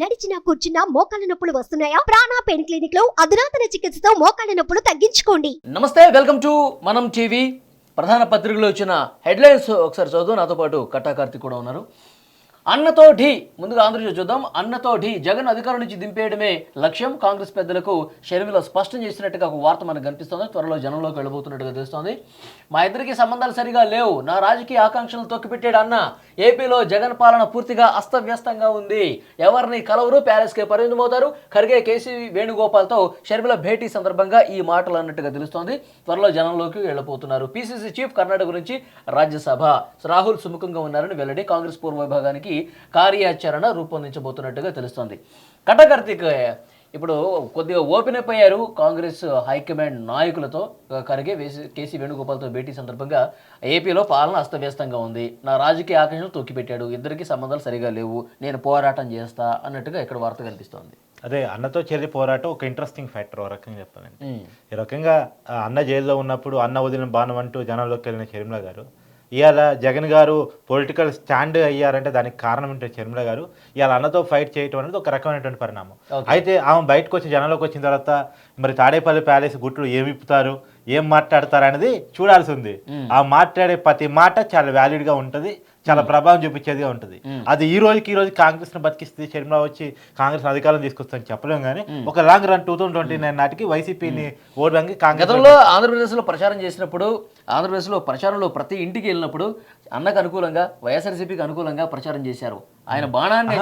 నడిచినా కూర్చున్నా మోకాళ్ళ నొప్పులు వస్తున్నాయా? ప్రాణ పెయిన్ క్లినిక్ లో అధునాతన చికిత్సతో మోకాళ్ళ నొప్పులు తగ్గించుకోండి. నమస్తే, వెల్కమ్ టు మనం టీవీ. ప్రధాన పత్రికలో వచ్చిన హెడ్లైన్స్ ఒకసారి చదువు. నాతో పాటు కట్టా కార్తీక్ కూడా ఉన్నారు. అన్నతో ఢీ. ముందుగా ఆంధ్రజ్యోతి చూద్దాం. అన్నతో ఢీ. జగన్ అధికారం నుంచి దింపేయడమే లక్ష్యం. కాంగ్రెస్ పెద్దలకు షర్మిల స్పష్టం చేసినట్టుగా ఒక వార్త మనకు కనిపిస్తుంది. త్వరలో జనంలోకి వెళ్ళబోతున్నట్టుగా తెలుస్తోంది. మా ఇద్దరికి సంబంధాలు సరిగా లేవు, నా రాజకీయ ఆకాంక్షలను తొక్కిపెట్టాడు అన్న. ఏపీలో జగన్ పాలన పూర్తిగా అస్తవ్యస్తంగా ఉంది, ఎవరిని కలవరు, ప్యాలెస్కే పరిమితమవుతారు. ఖర్గే, కేసీ వేణుగోపాల్తో షర్మిల భేటీ సందర్భంగా ఈ మాటలు అన్నట్టుగా తెలుస్తోంది. త్వరలో జనంలోకి వెళ్ళబోతున్నారు. పీసీసీ చీఫ్ కర్ణాటక గురించి రాజ్యసభ రాహుల్ సుముఖంగా ఉన్నారని వెల్లడి. కాంగ్రెస్ పూర్వ విభాగానికి కార్యాచరణ రూపొందించబోతున్నట్టుగా తెలుస్తోంది. కట్టా కార్తీక్ ఇప్పుడు కొద్దిగా ఓపెన్ అప్ అయ్యారు కాంగ్రెస్ హైకమాండ్ నాయకులతో. ఖర్గే, కేసీ వేణుగోపాల్తో భేటీ సందర్భంగా ఏపీలో పాలన అస్తవ్యస్తంగా ఉంది, నా రాజకీయ ఆకాంక్షలు తొక్కిపెట్టాడు, ఇద్దరికి సంబంధాలు సరిగా లేవు, నేను పోరాటం చేస్తా అన్నట్టుగా ఇక్కడ వార్త కనిపిస్తోంది. అదే అన్నతో చెల్లి పోరాటం ఒక ఇంట్రెస్టింగ్ ఫ్యాక్టర్ ఓ రకంగా చెప్పాలంటే. ఈ రకంగా అన్న జైల్లో ఉన్నప్పుడు అన్న వదిలిన బాణం అంటూ జనంలోకి వెళ్ళిన షర్మిల గారు ఇవాళ జగన్ గారు పొలిటికల్ స్టాండ్ అయ్యారంటే దానికి కారణం ఏంటంటే షర్మిల గారు ఇవాళ అన్నతో ఫైట్ చేయడం అనేది ఒక రకమైనటువంటి పరిణామం. అయితే ఆమె బయటకు వచ్చి జనంలోకి వచ్చిన తర్వాత మరి తాడేపల్లి ప్యాలెస్ గుట్లు ఏమి ఇప్పుతారు, ఏం మాట్లాడతారు అనేది చూడాల్సి ఉంది. ఆ మాట్లాడే ప్రతి మాట చాలా వ్యాలిడ్గా ఉంటుంది, చాలా ప్రభావం చూపించేదిగా ఉంటుంది. అది ఈ రోజు కాంగ్రెస్ ను బతికిస్తుంది, షర్మిల వచ్చి కాంగ్రెస్ అధికారం తీసుకొస్తుందని చెప్పలేం. కానీ ఒక లాంగ్ రన్ 2029 నాటికి వైసీపీని ఓట్ బ్యాంక్ కాంగ్రెస్ గతంలో ఆంధ్రప్రదేశ్లో ప్రచారం చేసినప్పుడు, ఆంధ్రప్రదేశ్లో ప్రచారంలో ప్రతి ఇంటికి వెళ్ళినప్పుడు అన్నకు అనుకూలంగా, వైఎస్ఆర్సీపీకి అనుకూలంగా ప్రచారం చేశారు. ఆయన బాణాన్ని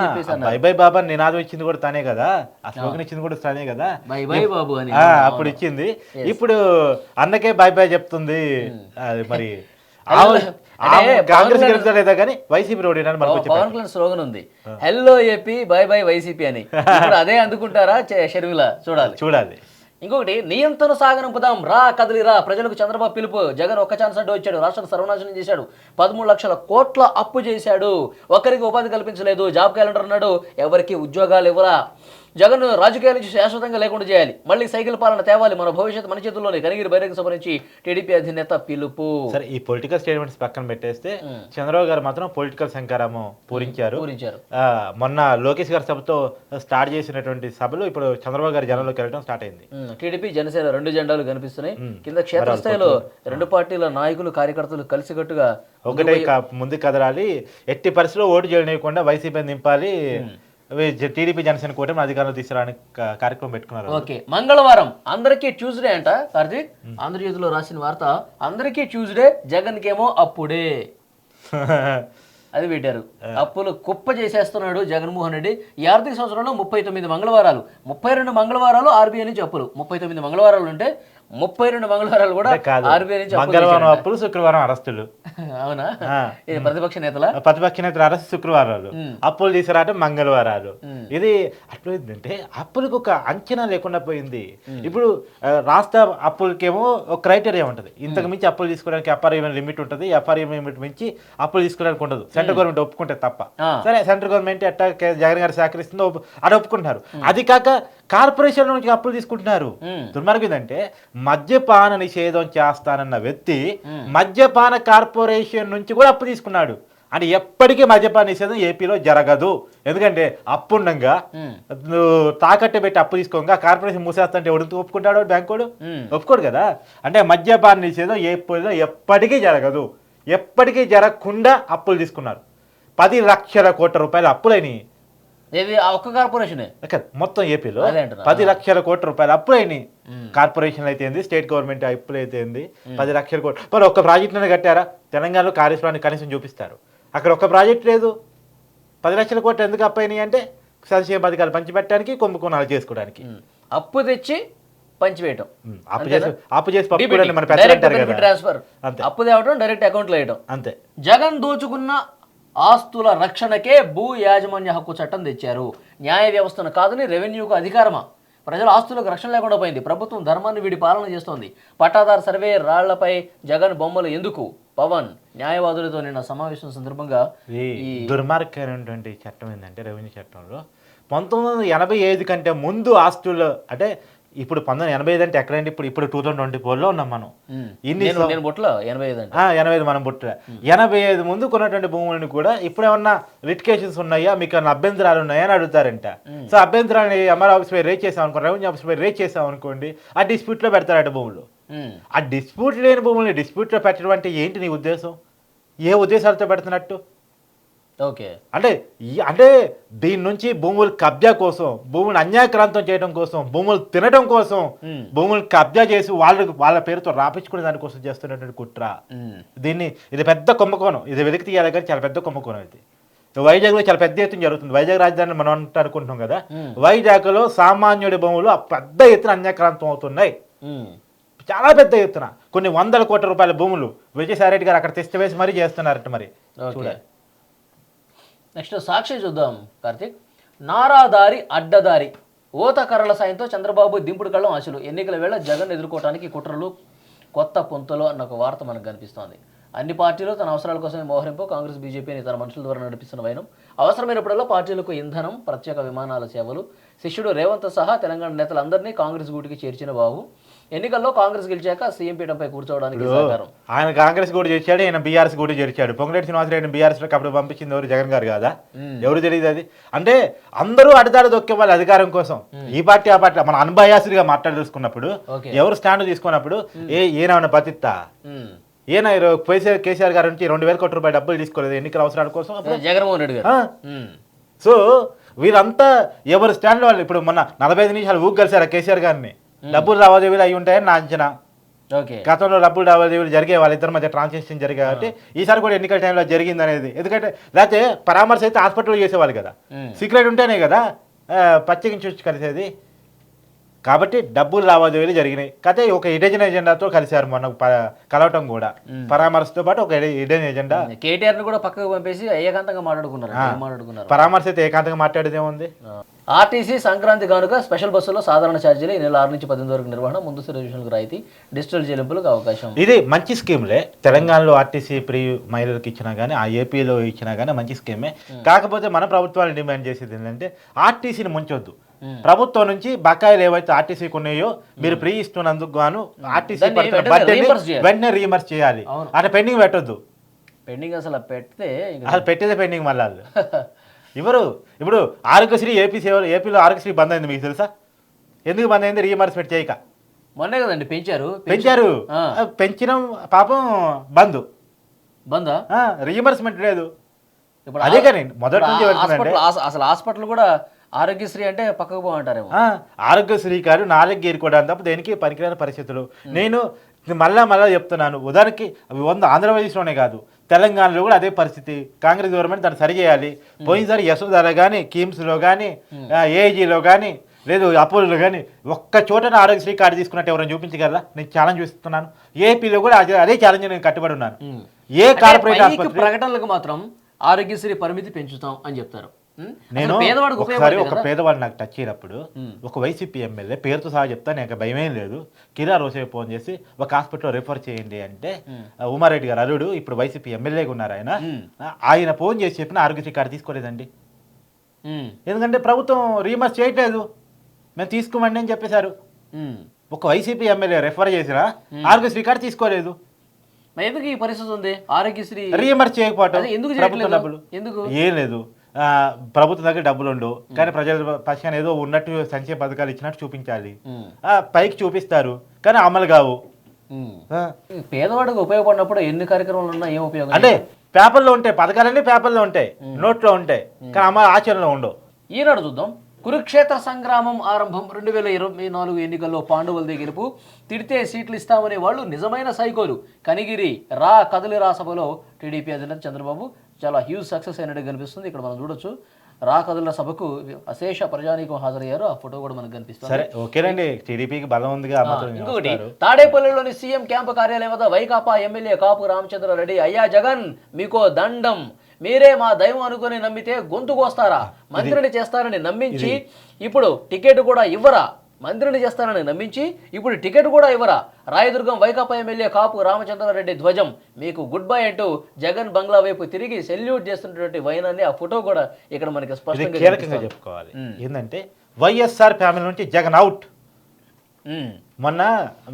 బై బై బాబా నినాదం ఇచ్చింది కూడా తానే కదా, ఆ స్లోగన్ ఇచ్చింది కూడా తానే కదా, బై బై బాబు అని అప్పుడు ఇచ్చింది. ఇప్పుడు అన్నకే బై బై చెప్తుంది. మరి కాంగ్రెస్ గెలుస్తలేదా కానీ వైసీపీ రోడ్ పవన్ కళ్యాణ్ స్లోగన్ ఉంది, hello AP bye bye YCP అని. ఇప్పుడు అదే అందుకుంటారా షర్మిల? చూడాలి. ఇంకొకటి, నియంత్రణ సాగనంపుదాం, రా కదిలిరా, ప్రజలకు చంద్రబాబు పిలుపు. జగన్ ఒక్క ఛాన్స్ అంటూ వచ్చాడు, రాష్ట్రం సర్వనాశనం చేశాడు, 13 లక్షల కోట్ల అప్పు చేశాడు, ఒక్కరికి ఉపాధి కల్పించలేదు, జాబ్ క్యాలెండర్ అన్నాడు, ఎవరికి ఉద్యోగాలు ఇవ్వరా. జగన్ రాజకీయాల నుంచి శాశ్వతంగా లేకుండా చేయాలి, మళ్ళీ సైకిల్ పాలన తేవాలి, మన భవిష్యత్తు మన చేతుల్లోనే, కనిగిరి బహిరంగ సభ నుంచి టీడీపీ అధినేత పిలుపు. సరే, ఈ పొలిటికల్ స్టేట్మెంట్స్ పక్కన పెట్టేస్తే చంద్రబాబు గారు మాత్రం పొలిటికల్ సంకారము పూరించారు. మొన్న లోకేష్ గారి సభతో స్టార్ట్ చేసినటువంటి సభలు ఇప్పుడు చంద్రబాబు గారి జనంలోకి వెళ్ళడం స్టార్ట్ అయింది. టీడీపీ జనసేన 2 జెండాలు కనిపిస్తున్నాయి. కింద క్షేత్రస్థాయిలో 2 పార్టీల నాయకులు, కార్యకర్తలు కలిసికట్టుగా ఒకటే ముందు కదలాలి, ఎట్టి పరిస్థితిలో ఓటు చేయకుండా వైసీపీ నింపాలి, టీడీపీ జనసేన కూటమి అధికారంలో తీసుకురావడానికి కార్యక్రమం పెట్టుకున్నారు. ఓకే, మంగళవారం అందరికీ ట్యూస్డే అంట కార్తీక్. ఆంధ్రజ్యోతిలో రాసిన వార్త, అందరికీ ట్యూస్డే, జగన్ కేమో అప్పుడే అది పెట్టారు. అప్పులు కుప్ప చేసేస్తున్నాడు జగన్మోహన్ రెడ్డి. ఈ ఆర్థిక సంవత్సరంలో 39 మంగళవారాలు, 32 మంగళవారాలు ఆర్బీఐ నుంచి అప్పులు. 39 మంగళవారాలు ఉంటే 32 మంగళవారాలు కూడా ఆర్బీఐ నుంచి మంగళవారం అప్పులు, శుక్రవారం అరెస్టులు. అవునా? ప్రతిపక్ష నేతల అరెస్ట్ శుక్రవారాలు, అప్పులు తీసుకురావడం మంగళవారాలు. ఇది అట్లయిందంటే అప్పులకు ఒక అంచనా లేకుండా పోయింది. ఇప్పుడు రాష్ట్ర అప్పులకేమో ఒక క్రైటీరియా ఉంటుంది, ఇంతకు మించి అప్పులు తీసుకోవడానికి ఎఫ్ఆర్ఐ లిమిట్ ఉంటుంది, ఎఫ్ఆర్ఐ లిమిట్ మించి అప్పులు తీసుకోవడానికి ఉండదు, సెంట్రల్ గవర్నమెంట్ ఒప్పుకుంటే తప్ప. సరే, సెంట్రల్ గవర్నమెంట్ ఎట్టా జగన్ గారు సహకరిస్తుందో అది ఒప్పుకుంటున్నారు. అది కాక కార్పొరేషన్ నుంచి అప్పులు తీసుకుంటున్నారు. దుర్మార్గం ఏంటంటే మద్యపాన నిషేధం చేస్తానన్న వ్యక్తి మద్యపాన కార్పొరేషన్ నుంచి కూడా అప్పు తీసుకున్నాడు. అంటే ఎప్పటికీ మద్యపాన నిషేధం ఏపీలో జరగదు. ఎందుకంటే అప్పుండంగా నువ్వు తాకట్టు పెట్టి అప్పు తీసుకోగా కార్పొరేషన్ మూసేస్తా ఎవడు ఒప్పుకుంటాడు? బ్యాంకోడు ఒప్పుకోడు కదా. అంటే మద్యపాన నిషేధం ఏపీలో ఎప్పటికీ జరగదు, ఎప్పటికీ జరగకుండా అప్పులు తీసుకున్నారు. 10 లక్షల కోట్ల రూపాయల అప్పులైనవి. ఒక్క కార్పొరేషన్ మొత్తం ఏపీలో 10 లక్షల కోట్ల రూపాయలు అప్పులైనవి. కార్పొరేషన్లు అయితే ఏంది, స్టేట్ గవర్నమెంట్ అప్పులు అయితే ఏంది, 10 లక్షల కోట్లు. మరి ఒక్క ప్రాజెక్టునే కట్టారా? తెలంగాణలో కార్యక్రమాన్ని కనీసం చూపిస్తారు, అక్కడ ఒక్క ప్రాజెక్ట్ లేదు. 10 లక్షల కోట్లు ఎందుకు అప్పైనాయి అంటే సంక్షేమ పథకాలు పంచిపెట్టడానికి, కుంభకోణాలు చేసుకోవడానికి. అప్పు తెచ్చి పంచివేయటం, అప్పు చేసి ట్రాన్స్ఫర్, అప్పు తేవడం, డైరెక్ట్ అకౌంట్ లో వేయడం, అంతే. జగన్ దోచుకున్న ఆస్తుల రక్షణకే భూ యాజమాన్య హక్కు చట్టం తెచ్చారు, న్యాయ వ్యవస్థను కాదని రెవెన్యూకు అధికారమా? ప్రజల ఆస్తులకు రక్షణ లేకుండా పోయింది, ప్రభుత్వం ధర్మాన్ని వీడి పాలన చేస్తోంది, పట్టాదారు సర్వే రాళ్లపై జగన్ బొమ్మలు ఎందుకు? పవన్ న్యాయవాదులతో నిన్న సమావేశం సందర్భంగా. ఈ దుర్మార్గమైనటువంటి చట్టం ఏంటంటే రెవెన్యూ చట్టంలో 1985 కంటే ముందు ఆస్తులు అంటే ఇప్పుడు 1985 అంటే ఎక్కడండి? ఇప్పుడు 2024లో ఉన్నాం మనం. ఇన్ని నేను బొట్లో 85 అంటే 85 మనం పుట్టిన 85 ముందు కొన్నటువంటి భూములను కూడా ఇప్పుడు ఏమన్నా లిటికేషన్స్ ఉన్నాయా, మీకు ఏమన్నా అభ్యంతరాలు ఉన్నాయా అని అడుగుతారంట. సో అభ్యంతరాన్ని ఎంఆర్ ఆఫీస్ పై రేట్ చేసాం అనుకోండి, రెవెన్యూ ఆఫీస్ పై రేట్ చేసాం అనుకోండి, ఆ డిస్ప్యూట్లో పెడతారట భూములు. ఆ డిస్ప్యూట్ లేని భూముల్ని డిస్ప్యూట్లో పెట్టడం అంటే ఏంటి నీ ఉద్దేశం? ఏ ఉద్దేశాలతో పెడుతున్నట్టు? ఓకే, అంటే దీని నుంచి భూములు కబ్జా కోసం, భూములు అన్యాక్రాంతం చేయడం కోసం, భూములు తినడం కోసం, భూములు కబ్జా చేసి వాళ్ళ పేరుతో రాపించుకునే దానికోసం చేస్తున్నటువంటి కుట్ర. ఇది పెద్ద కుంభకోణం. ఇది వెలికి తీయాలి కానీ చాలా పెద్ద కుంభకోణం. ఇది వైజాగ్లో చాలా పెద్ద ఎత్తున జరుగుతుంది. వైజాగ్ రాజధాని మనం అనుకుంటున్నాం కదా, వైజాగ్లో సామాన్యుడి భూములు పెద్ద ఎత్తున అన్యాక్రాంతం అవుతున్నాయి. చాలా పెద్ద ఎత్తున కొన్ని 100 కోట్ల రూపాయల భూములు విజయసాయిరెడ్డి గారు అక్కడ తెచ్చి వేసి మరీ చేస్తున్నారట. మరి చూడాలి. నెక్స్ట్ సాక్షి చూద్దాం కార్తీక్. నారాదారి అడ్డదారి ఓతకర్రల సాయంతో చంద్రబాబు దింపుడు కళ్ళం ఆశలు, ఎన్నికల వేళ జగన్ ఎదుర్కోవడానికి కుట్రలు కొత్త పొంతలు అన్న ఒక వార్త మనకు కనిపిస్తోంది. అన్ని పార్టీలు తన అవసరాల కోసమే మోహరింపు, కాంగ్రెస్ బీజేపీని తన మనుషుల ద్వారా నడిపిస్తున్న వైనం, అవసరమైనప్పుడల్లా పార్టీలకు ఇంధనం, ప్రత్యేక విమానాల సేవలు, శిష్యుడు రేవంత్ సహా తెలంగాణ నేతలందరినీ కాంగ్రెస్ గూటికి చేర్చిన బాబు ఎన్నికల్లో కాంగ్రెస్ గెలిచాక సీఎం పీఠంపై కూర్చోవడానికి సహకారం. ఆయన కాంగ్రెస్ కూడా చేర్చాడు, ఆయన బీఆర్ఎస్ కూడా చేర్చాడు. పొంగులేటి శ్రీనివాసరెడ్డి బీఆర్ఎస్ లో అప్పుడు పంపించింది ఎవరు? జగన్ గారు కాదా? ఎవరు తెలియదు అది. అంటే అందరూ అడ్డదారి దొక్కే వాళ్ళు అధికారం కోసం. ఈ పార్టీ ఆ పార్టీ మన అన్బయాస్డ్గా మాట్లాడుకున్నప్పుడు, ఎవరు స్టాండ్ తీసుకున్నప్పుడు ఏమైనా బతిత్తా ఏనా కేసీఆర్ గారి నుంచి 2,000 కోట్ల రూపాయలు డబ్బులు తీసుకోలేదు ఎన్నికల అవసరాల కోసం జగన్మోహన్ రెడ్డి గారు. సో వీరంతా ఎవరు స్టాండ్ వాళ్ళు. ఇప్పుడు మొన్న 45 నిమిషాలు ఊగు కలిసారా కేసీఆర్ గారిని? డబ్బులు లావాదేవీలు అయి ఉంటాయని నా అంచనా. గతంలో డబ్బులు లావాదేవీలు జరిగే వాళ్ళిద్దరి మధ్య ట్రాన్సాక్షన్ జరిగాయి కాబట్టి ఈసారి కూడా ఎన్నికల టైంలో జరిగింది అనేది. ఎందుకంటే లేకపోతే పరామర్శ అయితే హాస్పిటల్లో చేసేవాళ్ళు కదా, సీక్రెట్ ఉంటేనే కదా ప్రత్యేకించి కలిసేది. కాబట్టి డబ్బులు లావాదేవీలు జరిగినాయి. కథ ఒక హిడెన్ ఎజెండాతో కలిశారు మొన్న కలవటం కూడా. పరామర్శతో పాటు ఒక హిడెన్ ఎజెండా. కేటీఆర్ ని కూడా పక్కకు పంపేసి ఏకాంతంగా మాట్లాడుకున్నారు. పరామర్శ అయితే ఏకాంతంగా మాట్లాడేది ఏముంది? ఆర్టీసీ సంక్రాంతి కానుక స్పెషల్ బస్సులో సాధారణ ఛార్జీలు ఈ నెల 6 నుంచి 18 వరకు నిర్వహణ, ముందస్తు రిజర్వేషన్లకు రాయితీ, డిజిటల్ చెల్లింపులకు అవకాశం. ఇది మంచి స్కీమ్లే. తెలంగాణలో ఆర్టీసీ ఫ్రీ మహిళలకు ఇచ్చినా కానీ, ఆ ఏపీలో ఇచ్చినా కానీ మంచి స్కీమే. కాకపోతే మన ప్రభుత్వాన్ని డిమాండ్ చేసేది ఏంటంటే ఆర్టీసీని ముంచొద్దు. ప్రభుత్వం నుంచి బకాయిలు ఏవైతే ఆర్టీసీకి ఉన్నాయో మీరు ఫ్రీ ఇస్తున్నందుకు గాను ఆర్టీసీ వెంటనే రీఎంబర్స్ చేయాలి. అంటే పెండింగ్ పెట్టొద్దు. పెండింగ్ అసలు పెడితే పెట్టేదే పెండింగ్ మళ్ళీ ఎవరు. ఇప్పుడు ఆరోగ్యశ్రీ ఏపీలో ఆరోగ్యశ్రీ బంద్ అయింది, మీకు తెలుసా? ఎందుకు బంద్ అయింది? రీఎంబర్స్మెంట్ చేయక. మొన్నే కదండి పెంచారు. పెంచడం పాపం బంద్ రీఎంబర్స్మెంట్ లేదు. అదే కానీ మొదటి నుంచి అసలు హాస్పిటల్ కూడా ఆరోగ్యశ్రీ అంటే పక్కకు పోమంటారేమో. ఆరోగ్యశ్రీ కాదు, నాలుగు గేరుకోవడానికి తప్ప దేనికి పనికిరాని పరిస్థితులు. నేను మళ్ళా చెప్తున్నాను, ఉదాహరణకి 100 ఆంధ్రప్రదేశ్లోనే కాదు తెలంగాణలో కూడా అదే పరిస్థితి. కాంగ్రెస్ గవర్నమెంట్ దాన్ని సరి చేయాలి. పోయినసారి యశోదాలో కానీ, కిమ్స్లో కానీ, ఏఐజీలో కానీ, లేదు అపోలోలో కానీ ఒక్క చోటన ఆరోగ్యశ్రీ కార్డు తీసుకున్నట్టు ఎవరైనా చూపించగలరా? నేను ఛాలెంజ్ చూస్తున్నాను. ఏపీలో కూడా అదే ఛాలెంజ్ నేను కట్టుబడి ఉన్నాను. ఏ కార్పొరేట్ ప్రకటనలకు మాత్రం ఆరోగ్యశ్రీ పరిమితి పెంచుతాం అని చెప్తారు. నేను ఒకసారి ఒక పేదవాడు నాకు టచ్ అయినప్పుడు ఒక వైసీపీ ఎమ్మెల్యే పేరుతో సహా చెప్తాను, నాకు భయమేం లేదు, కిరా రోసే ఫోన్ చేసి ఒక హాస్పిటల్లో రిఫర్ చేయండి అంటే, ఉమారెడ్డి గారు అల్లుడు ఇప్పుడు వైసీపీ ఎమ్మెల్యేగా ఉన్నారు ఆయన ఫోన్ చేసి చెప్పిన ఆరోగ్యశ్రీ కార్డు తీసుకోలేదండి. ఎందుకంటే ప్రభుత్వం రీఎంబర్స్ చేయట్లేదు, మేము తీసుకోమండి అని చెప్పేశారు. ఒక వైసీపీ ఎమ్మెల్యే రెఫర్ చేసినా ఆరోగ్యశ్రీ కార్డు తీసుకోలేదు. ఎందుకు ఈ పరిస్థితి ఉంది? ఆరోగ్యశ్రీ రీఎంబర్స్ చేయకపోవటం, ప్రభుత్వ డబ్బులు ఏం లేదు, ప్రభుత్వం దగ్గర డబ్బులు ఉండవు కానీ ప్రజల పక్షాన ఏదో ఉన్నట్టు సంక్షేమ పథకాలు ఇచ్చినట్టు చూపించాలి. పైకి చూపిస్తారు కానీ అమలు కావు. పేదవాడికి ఉపయోగపడినప్పుడు ఎన్ని కార్యక్రమాలు ఉన్నా ఏం ఉపయోగం? అంటే పేపర్లో ఉంటాయి, పథకాలన్నీ పేపర్లో ఉంటాయి, నోట్లో ఉంటాయి, కానీ అమలు ఆచరణలో ఉండవు. ఈనాడు చూద్దాం. కురుక్షేత్ర సంగ్రామం ఆరంభం. 2024 ఎన్నికల్లో పాండవులదే గెలుపు, తిడితే సీట్లు ఇస్తామనే వాళ్ళు నిజమైన సైకోలు. కనిగిరి కదలిరా సభలో టీడీపీ అధినేత చంద్రబాబు చాలా హ్యూజ్ సక్సెస్ అయినట్టు కనిపిస్తుంది. ఇక్కడ మనం చూడొచ్చు, కదలిరా సభకు అశేష ప్రజానీకం హాజరయ్యారు. ఆ ఫోటో కూడా మనకు కనిపిస్తుంది. ఇంకొకటి, తాడేపల్లిలోని సీఎం క్యాంపు కార్యాలయం వద్ద వైకాపా ఎమ్మెల్యే కాపు రామచంద్రారెడ్డి, అయ్యా జగన్ మీకో దండం, మీరే మా దైవం అనుకుని నమ్మితే గొంతు కోస్తారా? మంత్రిని చేస్తారని నమ్మించి ఇప్పుడు టికెట్ కూడా ఇవ్వరా? మంత్రిని చేస్తారని నమ్మించి ఇప్పుడు టికెట్ కూడా ఇవ్వరా? రాయదుర్గం వైకాపా ఎమ్మెల్యే కాపు రామచంద్రారెడ్డి ధ్వజం మీకు గుడ్ బై అంటూ జగన్ బంగ్లా వైపు తిరిగి సెల్యూట్ చేస్తున్నటువంటి వైనాన్ని ఆ ఫోటో కూడా ఇక్కడ మనకి స్పష్టంగా చెప్పుకోవాలి. ఏంటంటే వైఎస్ఆర్ ఫ్యామిలీ నుంచి జగన్ అవుట్, మొన్న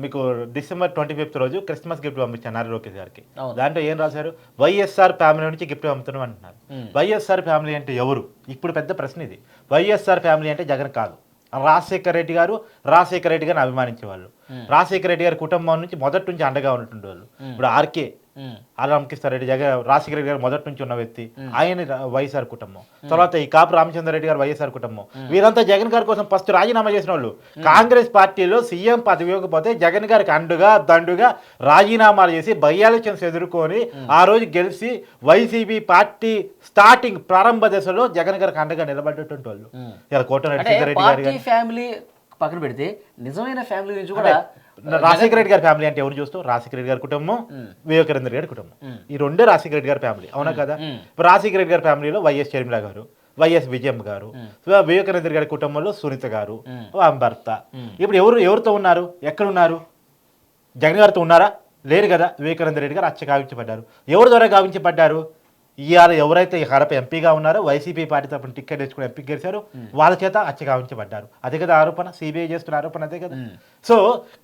మీకు డిసెంబర్ 25th రోజు క్రిస్మస్ గిఫ్ట్ పంపించాను నారా లోకేష్ గారికి. అవును. దాంట్లో ఏం రాశారు, వైఎస్ఆర్ ఫ్యామిలీ నుంచి గిఫ్ట్ పంపుతున్నాం అంటున్నారు. వైఎస్ఆర్ ఫ్యామిలీ అంటే ఎవరు? ఇప్పుడు పెద్ద ప్రశ్న ఇది. వైఎస్ఆర్ ఫ్యామిలీ అంటే జగన్ కాదు, రాజశేఖర రెడ్డి గారు గారిని అభిమానించేవాళ్ళు, రాజశేఖర రెడ్డి గారి కుటుంబం నుంచి మొదటి నుంచి అండగా ఉన్నటువంటి వాళ్ళు. ఇప్పుడు ఆర్కే రామకృష్ణారెడ్డి రాజశేఖర రెడ్డి గారు మొదటి నుంచి ఉన్న వ్యక్తి, ఆయన వైఎస్ఆర్ కుటుంబం. తర్వాత ఈ కాపు రామచంద్రారెడ్డి గారు వైఎస్ఆర్ కుటుంబం. వీరంతా జగన్ గారి కోసం ఫస్ట్ రాజీనామా చేసిన వాళ్ళు. కాంగ్రెస్ పార్టీలో సీఎం పదవి ఇవ్వకపోతే జగన్ గారికి అండుగా దండుగా రాజీనామాలు చేసి బై ఎలక్షన్స్ ఎదుర్కొని ఆ రోజు గెలిచి వైసీపీ పార్టీ స్టార్టింగ్ ప్రారంభ దశలో జగన్ గారికి అండగా నిలబడ్డటువంటి వాళ్ళు. ఇలా కోటరెడ్డి రెడ్డి గారు ఫ్యామిలీ పక్కన పెడితే నిజమైన ఫ్యామిలీ గురించి కూడా రాజశేఖర రెడ్డి గారి ఫ్యామిలీ అంటే ఎవరు చూస్తాం? రాజశేఖర రెడ్డి గారి కుటుంబం, వివేకానంద గారి కుటుంబం, ఈ రెండే రాజశేఖర రెడ్డి గారి ఫ్యామిలీ. అవునా కదా? ఇప్పుడు రాజశేఖర రెడ్డి గారి ఫ్యామిలీలో వైఎస్ షర్మిల గారు, వైఎస్ విజయమ్మ గారు, వివేకానంద గారి కుటుంబంలో సునీత గారు, ఆమె భర్త. ఇప్పుడు ఎవరితో ఉన్నారు? ఎక్కడున్నారు? జగన్ గారితో ఉన్నారా? లేరు కదా. వివేకానంద రెడ్డి గారు అచ్చ గావించబడ్డారు. ఎవరి ద్వారా గావించబడ్డారు? ఇవాళ ఎవరైతే హడప ఎంపీగా ఉన్నారో వైసీపీ పార్టీ తరపున టికెట్ తెచ్చుకుని ఎంపీ గెలిచారు, వాళ్ళ చేత అచ్చగావించబడ్డారు. అదే కదా ఆరోపణ, సిబిఐ చేస్తున్న ఆరోపణ అదే కదా. సో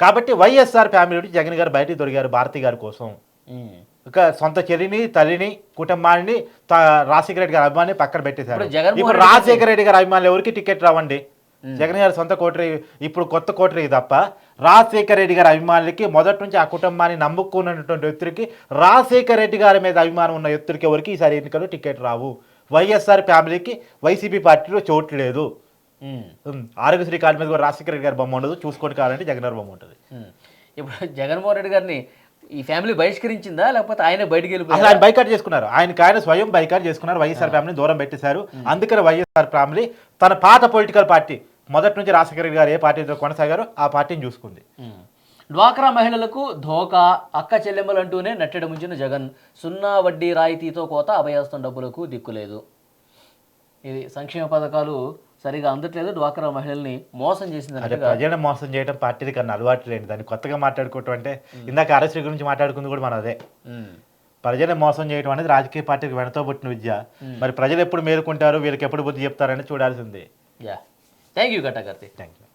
కాబట్టి వైఎస్ఆర్ ఫ్యామిలీ నుంచి జగన్ గారు బయటికి దొరికారు భారతి గారి కోసం. ఒక సొంత చెల్లిని, తల్లిని, కుటుంబాన్ని రాజశేఖర రెడ్డి గారి అభిమాని పక్కన పెట్టేశారు. ఇప్పుడు రాజశేఖర రెడ్డి గారి అభిమానులు ఎవరికి టికెట్ రావండి? జగన్ గారి సొంత కోటరీ, ఇప్పుడు కొత్త కోటరీ తప్ప రాజశేఖర రెడ్డి గారి అభిమానులకి మొదటి నుంచి ఆ కుటుంబాన్ని నమ్ముకున్నటువంటి వ్యక్తులకి, రాజశేఖర రెడ్డి గారి మీద అభిమానం ఉన్న వ్యక్తులకి ఎవరికి ఈసారి ఎన్నికల్లో టికెట్ రావు. వైఎస్ఆర్ ఫ్యామిలీకి వైసీపీ పార్టీలో చోటు లేదు. ఆరోగ్యశ్రీ కార్డు మీద కూడా రాజశేఖర రెడ్డి గారి బొమ్మ ఉండదు, చూసుకోండి కావాలంటే జగన్ గారి బొమ్మ ఉంటుంది. ఇప్పుడు జగన్మోహన్ రెడ్డి గారిని ఈ ఫ్యామిలీ బహిష్కరించిందా, లేకపోతే ఆయన బయటికి వెళ్ళిపోయి ఆయన బైకాట్ చేసుకున్నారు? ఆయన స్వయం బైకాట్ చేసుకున్నారు, వైఎస్ఆర్ ఫ్యామిలీని దూరం పెట్టేశారు. అందుకని వైఎస్ఆర్ ఫ్యామిలీ తన పాత పొలిటికల్ పార్టీ, మొదటి నుంచి రాజశేఖర రెడ్డి గారు ఏ పార్టీతో కొనసాగారో ఆ పార్టీని చూసుకుంది. డ్వాక్రా మహిళలకు ధోకా, అక్క చెల్లెమ్మలంటూనే నట్టెడ ముంచిన జగన్, 0 వడ్డీ రాయితీతో కోత, అభయహస్తం డబ్బులకు దిక్కులేదు. ఇది సంక్షేమ పథకాలు సరిగా అందట్లేదు, డ్వాక్రా మహిళల్ని మోసం చేసింది. అంటే ప్రజలను మోసం చేయడం పార్టీ కన్నా అలవాటు లేని దాన్ని కొత్తగా మాట్లాడుకోవటం అంటే, ఇందాక ఆర్ఎస్పీ గురించి మాట్లాడుకుంది కూడా మన అదే. ప్రజలను మోసం చేయడం అనేది రాజకీయ పార్టీకి వెనతో పుట్టిన విద్య. మరి ప్రజలు ఎప్పుడు మేలుకుంటారు, వీళ్ళకి ఎప్పుడు బుద్ధి చెప్తారని చూడాల్సిందే. Thank you Katta Karthik. Thank you.